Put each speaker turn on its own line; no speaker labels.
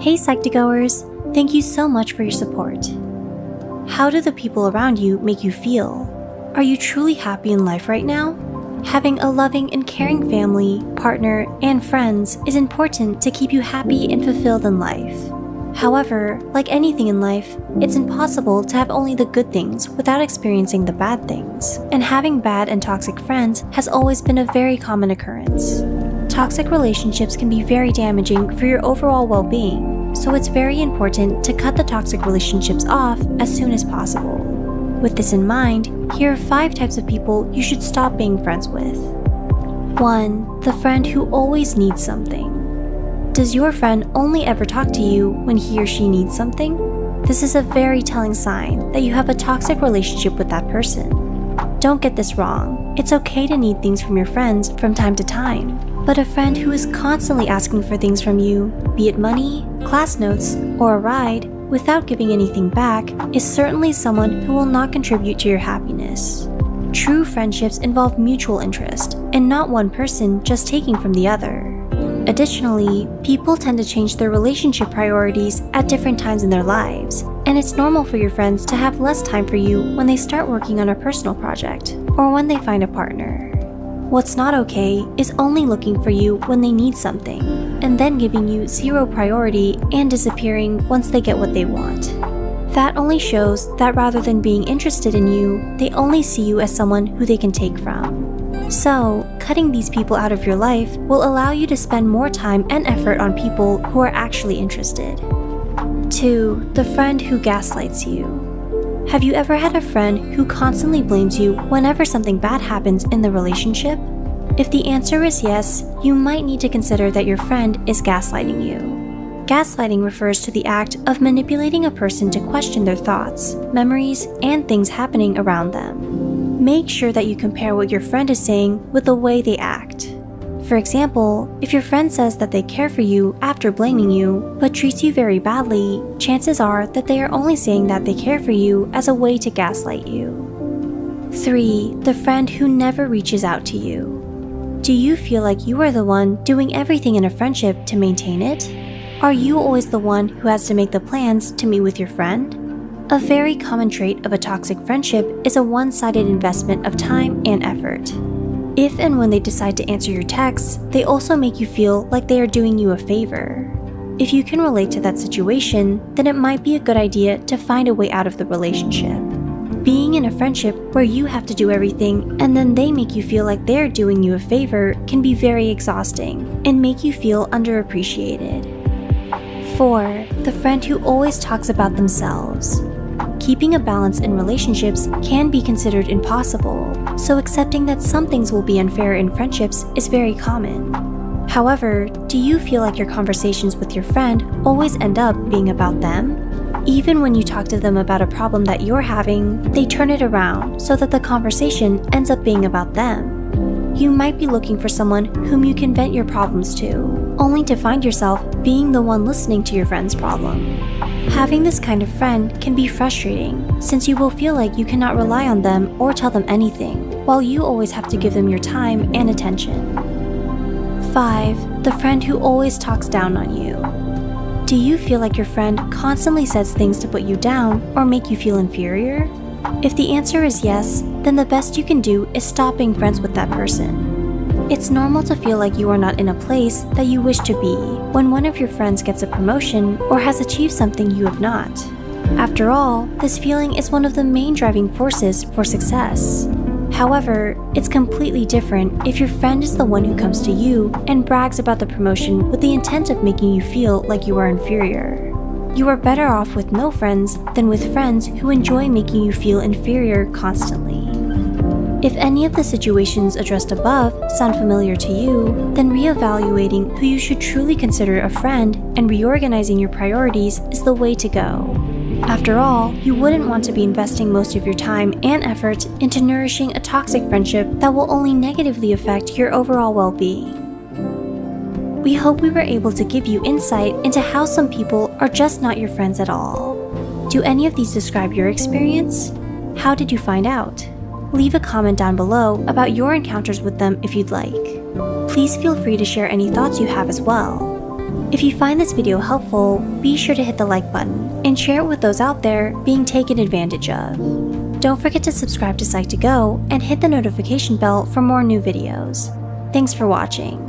Hey Psych2Goers, thank you so much for your support. How do the people around you make you feel? Are you truly happy in life right now? Having a loving and caring family, partner, and friends is important to keep you happy and fulfilled in life. However, like anything in life, it's impossible to have only the good things without experiencing the bad things. And having bad and toxic friends has always been a very common occurrence. Toxic relationships can be very damaging for your overall well-being, so it's very important to cut the toxic relationships off as soon as possible. With this in mind, here are 5 types of people you should stop being friends with. 1. The friend who always needs something. Does your friend only ever talk to you when he or she needs something? This is a very telling sign that you have a toxic relationship with that person. Don't get this wrong, it's okay to need things from your friends from time to time. But a friend who is constantly asking for things from you, be it money, class notes, or a ride, without giving anything back, is certainly someone who will not contribute to your happiness. True friendships involve mutual interest, and not one person just taking from the other. Additionally, people tend to change their relationship priorities at different times in their lives, and it's normal for your friends to have less time for you when they start working on a personal project, or when they find a partner. What's not okay is only looking for you when they need something, and then giving you 0 priority and disappearing once they get what they want. That only shows that rather than being interested in you, they only see you as someone who they can take from. So, cutting these people out of your life will allow you to spend more time and effort on people who are actually interested. 2. The friend who gaslights you. Have you ever had a friend who constantly blames you whenever something bad happens in the relationship? If the answer is yes, you might need to consider that your friend is gaslighting you. Gaslighting refers to the act of manipulating a person to question their thoughts, memories, and things happening around them. Make sure that you compare what your friend is saying with the way they act. For example, if your friend says that they care for you after blaming you, but treats you very badly, chances are that they are only saying that they care for you as a way to gaslight you. 3. The friend who never reaches out to you. Do you feel like you are the one doing everything in a friendship to maintain it? Are you always the one who has to make the plans to meet with your friend? A very common trait of a toxic friendship is a one-sided investment of time and effort. If and when they decide to answer your texts, they also make you feel like they are doing you a favor. If you can relate to that situation, then it might be a good idea to find a way out of the relationship. Being in a friendship where you have to do everything and then they make you feel like they're doing you a favor can be very exhausting and make you feel underappreciated. 4. The friend who always talks about themselves. Keeping a balance in relationships can be considered impossible, so accepting that some things will be unfair in friendships is very common. However, do you feel like your conversations with your friend always end up being about them? Even when you talk to them about a problem that you're having, they turn it around so that the conversation ends up being about them. You might be looking for someone whom you can vent your problems to, only to find yourself being the one listening to your friend's problem. Having this kind of friend can be frustrating, since you will feel like you cannot rely on them or tell them anything, while you always have to give them your time and attention. 5. The friend who always talks down on you. Do you feel like your friend constantly says things to put you down or make you feel inferior? If the answer is yes, then the best you can do is stop being friends with that person. It's normal to feel like you are not in a place that you wish to be when one of your friends gets a promotion or has achieved something you have not. After all, this feeling is one of the main driving forces for success. However, it's completely different if your friend is the one who comes to you and brags about the promotion with the intent of making you feel like you are inferior. You are better off with no friends than with friends who enjoy making you feel inferior constantly. If any of the situations addressed above sound familiar to you, then reevaluating who you should truly consider a friend and reorganizing your priorities is the way to go. After all, you wouldn't want to be investing most of your time and effort into nourishing a toxic friendship that will only negatively affect your overall well-being. We hope we were able to give you insight into how some people are just not your friends at all. Do any of these describe your experience? How did you find out? Leave a comment down below about your encounters with them if you'd like. Please feel free to share any thoughts you have as well. If you find this video helpful, be sure to hit the like button and share it with those out there being taken advantage of. Don't forget to subscribe to Psych2Go and hit the notification bell for more new videos. Thanks for watching.